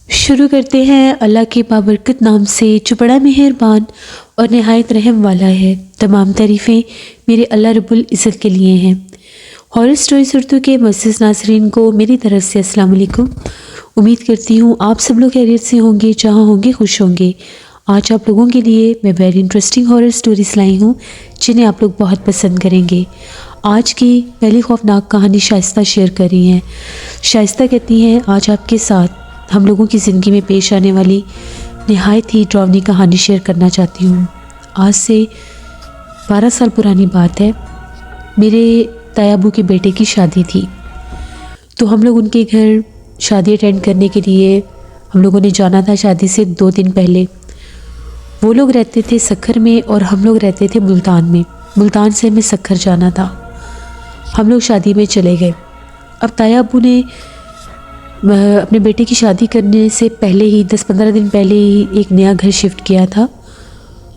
शुरू करते हैं अल्लाह के बाबरकत नाम से जो बड़ा मेहरबान और नहायत रहम वाला है। तमाम तारीफ़ें मेरे अल्लाह रब्बुल इज़्ज़त के लिए हैं। हॉरर स्टोरीज़ उर्दू के मुअज़्ज़िज़ नाज़रीन को मेरी तरफ से अस्सलाम वालेकुम। उम्मीद करती हूँ आप सब लोग खैरियत से होंगे, जहाँ होंगे खुश होंगे। आज आप लोगों के लिए मैं वेरी इंटरेस्टिंग हॉरर स्टोरीज़ लाई हूँ जिन्हें आप लोग बहुत पसंद करेंगे। आज की पहली खौफनाक कहानी शाइस्ता शेयर कर रही हैं। शाइस्ता कहती हैं, आज आपके साथ हम लोगों की ज़िंदगी में पेश आने वाली नहायत ही डरावनी कहानी शेयर करना चाहती हूँ। आज से 12 साल पुरानी बात है। मेरे तायाबू के बेटे की शादी थी, तो हम लोग उनके घर शादी अटेंड करने के लिए हम लोगों ने जाना था। शादी से 2 दिन पहले वो लोग रहते थे सखर में और हम लोग रहते थे मुल्तान में। मुल्तान से हमें सखर जाना था। हम लोग शादी में चले गए। अब तायाबू ने अपने बेटे की शादी करने से पहले ही 10-15 दिन पहले ही एक नया घर शिफ्ट किया था।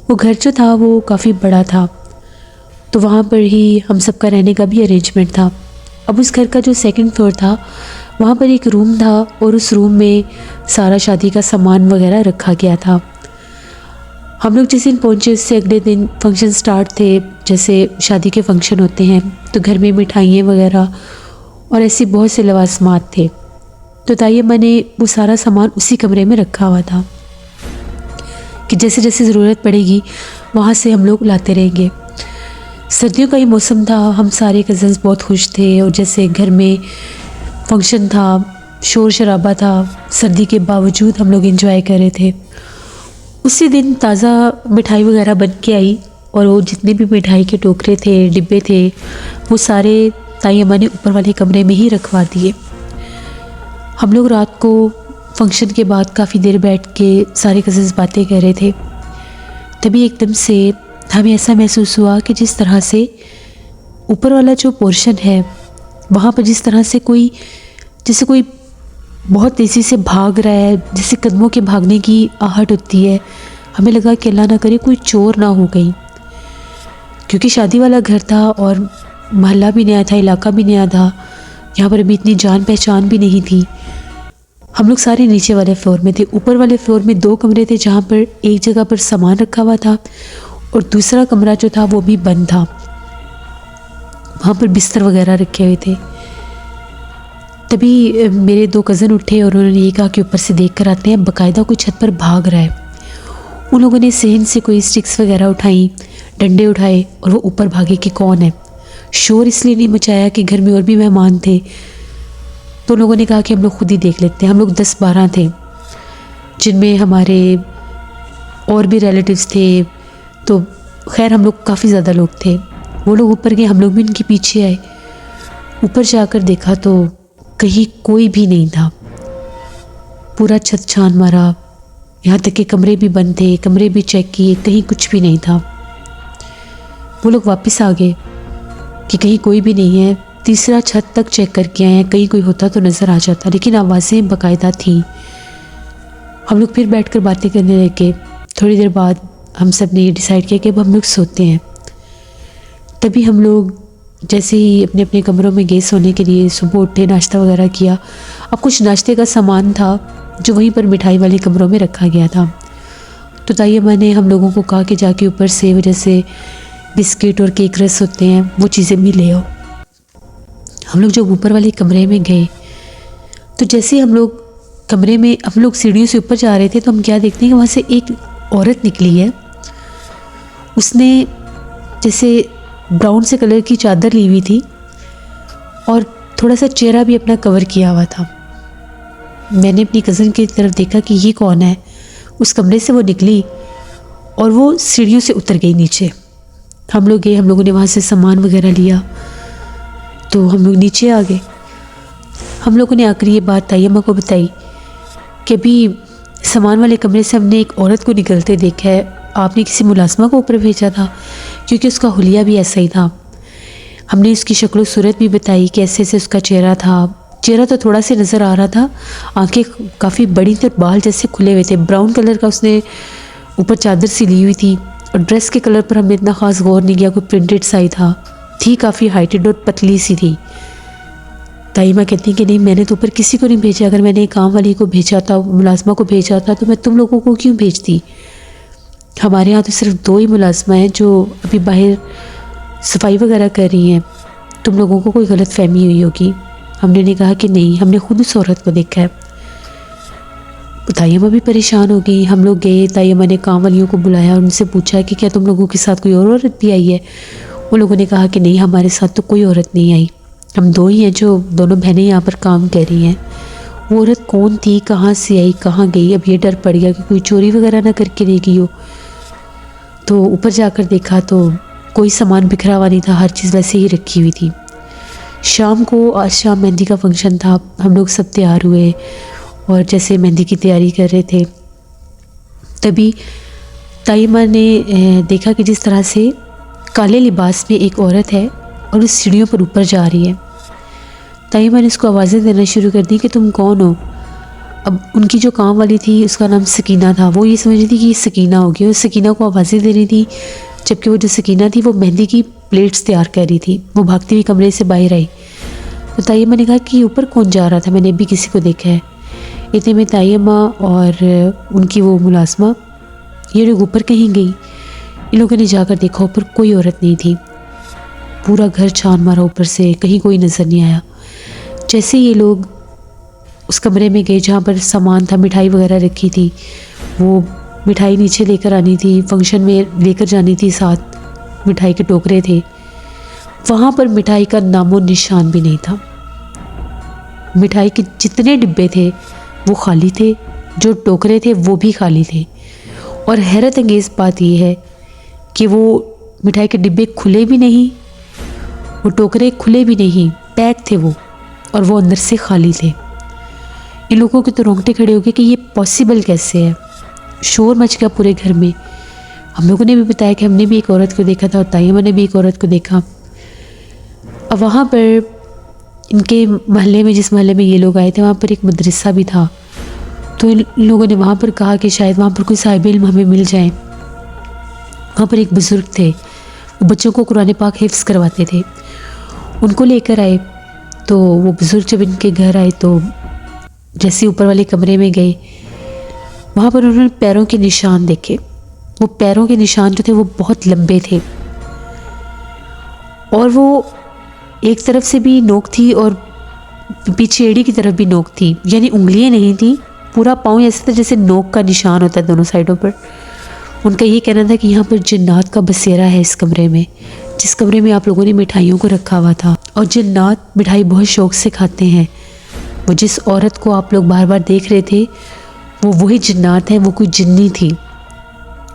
वो घर जो था वो काफ़ी बड़ा था, तो वहाँ पर ही हम सब का रहने का भी अरेंजमेंट था। अब उस घर का जो 2nd फ्लोर था वहाँ पर एक रूम था और उस रूम में सारा शादी का सामान वगैरह रखा गया था। हम लोग जिस दिन पहुँचे उससे अगले दिन फंक्शन स्टार्ट थे। जैसे शादी के फंक्शन होते हैं तो घर में मिठाइयाँ वगैरह और ऐसी बहुत से लवाजमात थे। तो तायम्मा ने वो सारा सामान उसी कमरे में रखा हुआ था कि जैसे जैसे ज़रूरत पड़ेगी वहाँ से हम लोग लाते रहेंगे। सर्दियों का ही मौसम था। हम सारे कज़न्स बहुत खुश थे और जैसे घर में फंक्शन था, शोर शराबा था, सर्दी के बावजूद हम लोग एंजॉय कर रहे थे। उसी दिन ताज़ा मिठाई वगैरह बन के आई और वो जितने भी मिठाई के टोकरे थे, डिब्बे थे, वो सारे तायम्मा ने ऊपर वाले कमरे में ही रखवा दिए। हम लोग रात को फंक्शन के बाद काफ़ी देर बैठ के सारे कज़न्स बातें कर रहे थे। तभी एकदम से हमें ऐसा महसूस हुआ कि जिस तरह से ऊपर वाला जो पोर्शन है वहाँ पर जिस तरह से जैसे कोई बहुत तेज़ी से भाग रहा है, जैसे कदमों के भागने की आहट होती है। हमें लगा कि अल्लाह ना करे कोई चोर ना हो गई, क्योंकि शादी वाला घर था और मोहल्ला भी नया था, इलाका भी नया था। यहाँ पर अभी इतनी जान पहचान भी नहीं थी। हम लोग सारे नीचे वाले फ्लोर में थे। ऊपर वाले फ्लोर में 2 कमरे थे जहाँ पर एक जगह पर सामान रखा हुआ था और दूसरा कमरा जो था वो भी बंद था। वहाँ पर बिस्तर वगैरह रखे हुए थे। तभी मेरे 2 कज़न उठे और उन्होंने ये कहा कि ऊपर से देख कर आते हैं, बाकायदा कोई छत पर भाग रहा है। उन लोगों ने सहन से कोई स्टिक्स वगैरह उठाई, डंडे उठाए और वो ऊपर भागे कि कौन है। शोर इसलिए नहीं मचाया कि घर में और भी मेहमान थे, तो लोगों ने कहा कि हम लोग खुद ही देख लेते हैं। हम लोग 10-12 थे, जिनमें हमारे और भी रिलेटिव्स थे। तो खैर हम लोग काफ़ी ज़्यादा लोग थे। वो लोग ऊपर गए, हम लोग भी उनके पीछे आए। ऊपर जाकर देखा तो कहीं कोई भी नहीं था। पूरा छत छान मारा, यहाँ तक कि कमरे भी बंद थे, कमरे भी चेक किए, कहीं कुछ भी नहीं था। वो लोग वापस आ गए कि कहीं कोई भी नहीं है। तीसरा छत तक चेक करके आए हैं, कहीं कोई होता तो नज़र आ जाता, लेकिन आवाज़ें बाकायदा थी। हम लोग फिर बैठकर बातें करने लगे। थोड़ी देर बाद हम सब ने ये डिसाइड किया कि अब हम लोग सोते हैं। तभी हम लोग जैसे ही अपने अपने कमरों में गए सोने के लिए, सुबह उठे, नाश्ता वगैरह किया। अब कुछ नाश्ते का सामान था जो वहीं पर मिठाई वाले कमरों में रखा गया था। तो तायम्मा ने हम लोगों को कहा कि जाके ऊपर से वो जैसे बिस्किट और केक रस होते हैं वो चीज़ें भी ले आओ। हम लोग जब ऊपर वाले कमरे में गए तो जैसे ही हम लोग सीढ़ियों से ऊपर जा रहे थे तो हम क्या देखते हैं कि वहाँ से एक औरत निकली है। उसने जैसे ब्राउन से कलर की चादर ली हुई थी और थोड़ा सा चेहरा भी अपना कवर किया हुआ था। मैंने अपनी कज़न की तरफ देखा कि ये कौन है। उस कमरे से वो निकली और वो सीढ़ियों से उतर गई नीचे। हम लोग गए, हम लोगों ने वहाँ से सामान वगैरह लिया तो हम लोग नीचे आ गए। हम लोगों ने आकर ये बात तायम्मा को बताई कि अभी सामान वाले कमरे से हमने एक औरत को निकलते देखा है। आपने किसी मुलाजमा को ऊपर भेजा था, क्योंकि उसका हुलिया भी ऐसा ही था। हमने उसकी शक्ल सूरत भी बताई कि ऐसे ऐसे उसका चेहरा था। चेहरा तो थोड़ा सा नज़र आ रहा था, आंखें काफ़ी बड़ी थी और बाल जैसे खुले हुए थे। ब्राउन कलर का उसने ऊपर चादर सी ली हुई थी और ड्रेस के कलर पर हमने इतना ख़ास गौर नहीं किया, कोई प्रिंटेड सा ही था। थी काफ़ी हाइटेड और पतली सी थी। ताइमा कहती कि नहीं, मैंने तो ऊपर किसी को नहीं भेजा। अगर मैंने काम वाली को भेजा था, मुलाजमा को भेजा था, तो मैं तुम लोगों को क्यों भेजती? हमारे यहाँ तो सिर्फ 2 ही मुलाजमा हैं जो अभी बाहर सफाई वगैरह कर रही हैं। तुम लोगों को कोई गलत फहमी हुई होगी। हमने ने कहा कि नहीं, हमने खुद उस औरत को देखा है। तायम्मा भी परेशान हो गई। हम लोग गए, तायम्मा ने काम वालियों को बुलाया और उनसे पूछा कि क्या तुम लोगों के साथ कोई और औरत भी आई है? वो लोगों ने कहा कि नहीं, हमारे साथ तो कोई औरत नहीं आई, हम 2 ही हैं जो दोनों बहनें यहाँ पर काम कर रही हैं। वो औरत कौन थी, कहाँ से आई, कहाँ गई? अब ये डर पड़ गया कि कोई चोरी वगैरह ना करके ले गई हो। तो ऊपर जाकर देखा तो कोई सामान बिखरा हुआ नहीं था, हर चीज़ वैसे ही रखी हुई थी। शाम को, आज शाम मेहंदी का फंक्शन था। हम लोग सब तैयार हुए और जैसे मेहंदी की तैयारी कर रहे थे, तभी तायम्मा ने देखा कि जिस तरह से काले लिबास में एक औरत है और उस सीढ़ियों पर ऊपर जा रही है। तायम्मा ने उसको आवाज़ें देना शुरू कर दी कि तुम कौन हो? अब उनकी जो काम वाली थी उसका नाम सकीना था। वो ये समझ रही थी कि ये सकीना होगी और सकीना को आवाज़ें दे रही थी, जबकि वो जो सकीना थी वो मेहंदी की प्लेट्स तैयार कर रही थी। वो भागती हुई कमरे से बाहर आई। तो तायम्मा ने कहा कि ऊपर कौन जा रहा था, मैंने अभी किसी को देखा है। इतने में तायम्मा और उनकी वो मुलाजमा ये लोग ऊपर कहीं गई। इन लोगों ने जाकर देखा, ऊपर कोई औरत नहीं थी। पूरा घर छान मारा ऊपर से, कहीं कोई नज़र नहीं आया। जैसे ये लोग उस कमरे में गए जहाँ पर सामान था, मिठाई वगैरह रखी थी, वो मिठाई नीचे लेकर आनी थी, फंक्शन में लेकर जानी थी, साथ मिठाई के टोकरे थे। वहाँ पर मिठाई का नामो निशान भी नहीं था। मिठाई के जितने डिब्बे थे वो खाली थे, जो टोकरे थे वो भी खाली थे। और हैरत अंगेज़ बात यह है कि वो मिठाई के डिब्बे खुले भी नहीं, वो टोकरे खुले भी नहीं, पैक थे वो, और वो अंदर से खाली थे। इन लोगों के तो रोंगटे खड़े हो गए कि ये पॉसिबल कैसे है। शोर मच गया पूरे घर में। हम लोगों ने भी बताया कि हमने भी एक औरत को देखा था और तायम्मा ने भी एक औरत को देखा। अब वहाँ पर इनके मोहल्ले में, जिस मोहल्ले में ये लोग आए थे, वहाँ पर एक मदरसा भी था। तो इन लोगों ने वहाँ पर कहा कि शायद वहाँ पर कोई साहिब इल्म हमें मिल जाए। वहाँ पर एक बुज़ुर्ग थे, वो बच्चों को कुरान पाक हिफ्ज़ करवाते थे। उनको लेकर आए। तो वो बुज़ुर्ग जब इनके घर आए तो जैसे ऊपर वाले कमरे में गए, वहाँ पर उन्होंने पैरों के निशान देखे। वो पैरों के निशान जो थे वो बहुत लंबे थे और वो एक तरफ से भी नोक थी और पीछे एड़ी की तरफ भी नोक थी, यानी उंगलियां नहीं थी। पूरा पाँव ऐसे था जैसे नोक का निशान होता है दोनों साइडों पर। उनका ये कहना था कि यहाँ पर जिन्नात का बसेरा है इस कमरे में, जिस कमरे में आप लोगों ने मिठाइयों को रखा हुआ था। और जिन्नात मिठाई बहुत शौक से खाते हैं। वो जिस औरत को आप लोग बार बार देख रहे थे वो वही जिन्नात है, वो कोई जिन्नी थी।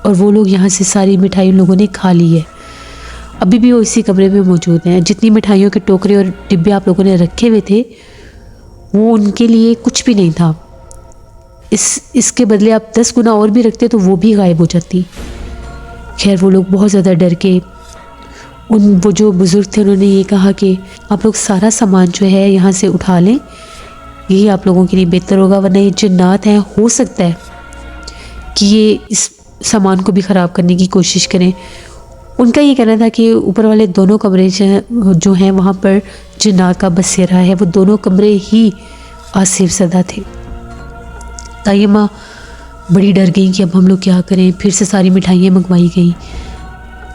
और वो लोग यहाँ से सारी मिठाई उन लोगों ने खा ली है। अभी भी वो इसी कमरे में मौजूद हैं। जितनी मिठाइयों के टोकरे और डिब्बे आप लोगों ने रखे हुए थे वो उनके लिए कुछ भी नहीं था। इसके बदले आप 10 गुना और भी रखते तो वो भी गायब हो जाती। खैर, वो लोग बहुत ज़्यादा डर के, वो जो बुज़ुर्ग थे उन्होंने ये कहा कि आप लोग सारा सामान जो है यहाँ से उठा लें, यही आप लोगों के लिए बेहतर होगा, वरना ये जिन्नात हैं, हो सकता है कि ये इस सामान को भी ख़राब करने की कोशिश करें। उनका ये कहना था कि ऊपर वाले दोनों कमरे जो हैं वहाँ पर जिन्नात का बसेरा है, वो दोनों कमरे ही आसिफ ज़दा थे। तायम्मा बड़ी डर गई कि अब हम लोग क्या करें। फिर से सारी मिठाइयाँ मंगवाई गई।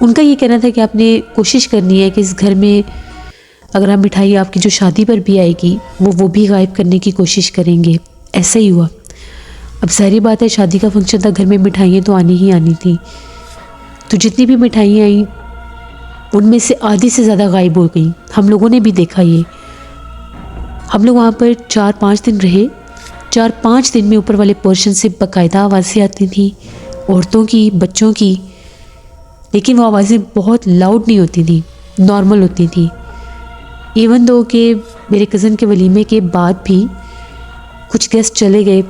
उनका ये कहना था कि आपने कोशिश करनी है कि इस घर में अगर आप मिठाई आपकी जो शादी पर भी आएगी वो भी गायब करने की कोशिश करेंगे। ऐसा ही हुआ। अब सारी बात है, शादी का फंक्शन था, घर में मिठाइयाँ तो आनी ही आनी थी। तो जितनी भी मिठाइयाँ आई उनमें से आधी से ज़्यादा गायब हो गई। हम लोगों ने भी देखा ये। हम लोग वहाँ पर 4-5 दिन रहे। 4-5 दिन में ऊपर वाले पोर्शन से बाकायदा आवाज़ें आती थी, औरतों की, बच्चों की, लेकिन वो आवाज़ें बहुत लाउड नहीं होती थी, नॉर्मल होती थी। इवन दो कि मेरे कज़न के वलीमे के बाद भी कुछ गेस्ट चले गए,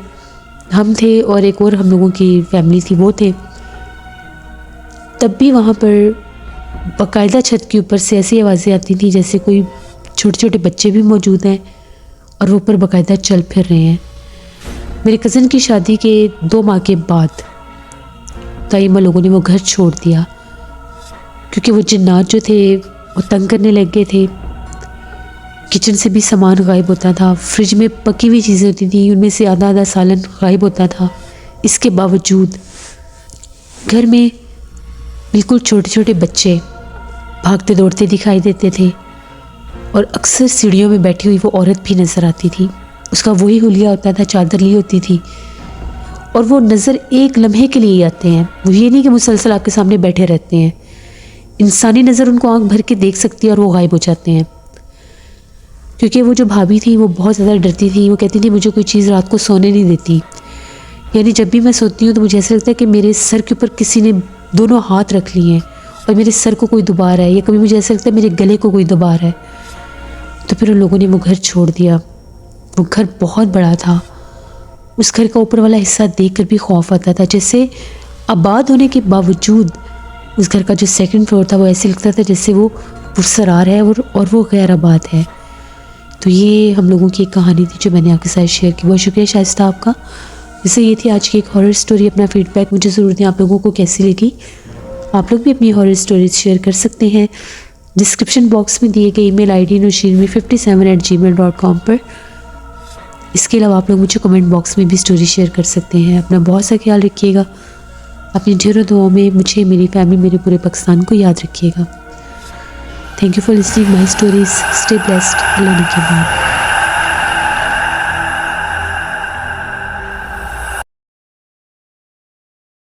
हम थे और एक और हम लोगों की फैमिली थी, वो थे, तब भी वहाँ पर बाकायदा छत के ऊपर से ऐसी आवाज़ें आती थी जैसे कोई छोटे छोटे बच्चे भी मौजूद हैं और वो ऊपर बाकायदा चल फिर रहे हैं। मेरे कज़न की शादी के 2 माह के बाद तायम्मा लोगों ने वो घर छोड़ दिया क्योंकि वो जिन्नात जो थे वो तंग करने लग गए थे। किचन से भी सामान गायब होता था, फ्रिज में पकी हुई चीज़ें होती थी, उनमें से आधा आधा सालन गायब होता था। इसके बावजूद घर में बिल्कुल छोटे छोटे बच्चे भागते दौड़ते दिखाई देते थे और अक्सर सीढ़ियों में बैठी हुई वो औरत भी नज़र आती थी। उसका वही हुलिया होता था, चादर ली होती थी और वो नज़र एक लम्हे के लिए ही आते हैं। वो ये नहीं कि मुसलसल आपके सामने बैठे रहते हैं। इंसानी नज़र उनको आंख भर के देख सकती है और वो गायब हो जाते हैं। क्योंकि वो जो भाभी थी वो बहुत ज़्यादा डरती थी। वो कहती थी मुझे कोई चीज़ रात को सोने नहीं देती, यानी जब भी मैं सोती हूँ तो मुझे ऐसा लगता है कि मेरे सर के ऊपर किसी ने दोनों हाथ रख लिए हैं और मेरे सर को कोई दबा रहा है, या कभी मुझे ऐसा लगता है मेरे गले को कोई दबा रहा है। तो फिर उन लोगों ने वो घर छोड़ दिया। वो घर बहुत बड़ा था। उस घर का ऊपर वाला हिस्सा देखकर भी खौफ आता था। जैसे आबाद होने के बावजूद उस घर का जो सेकंड फ्लोर था वो ऐसे लगता था जैसे वो पुरसरार है और वो गैर आबाद है। तो ये हम लोगों की एक कहानी थी जो मैंने आपके साथ शेयर की। बहुत शुक्रिया शाइस्ता आपका। जैसे ये थी आज की एक हॉरर स्टोरी। अपना फीडबैक मुझे ज़रूर दें, आप लोगों को कैसी लगी। आप लोग भी अपनी हॉरर स्टोरीज शेयर कर सकते हैं डिस्क्रिप्शन बॉक्स में दिए गए ईमेल आईडी nusheermi57@gmail.com पर। इसके अलावा आप लोग मुझे कमेंट बॉक्स में भी स्टोरी शेयर कर सकते हैं। अपना बहुत सा ख्याल रखिएगा। अपनी ढेरों दुआओं में मुझे, मेरी फैमिली, मेरे पूरे पाकिस्तान को याद रखिएगा। Thank you for listening my stories. Stay blessed. Allah ने के बाद।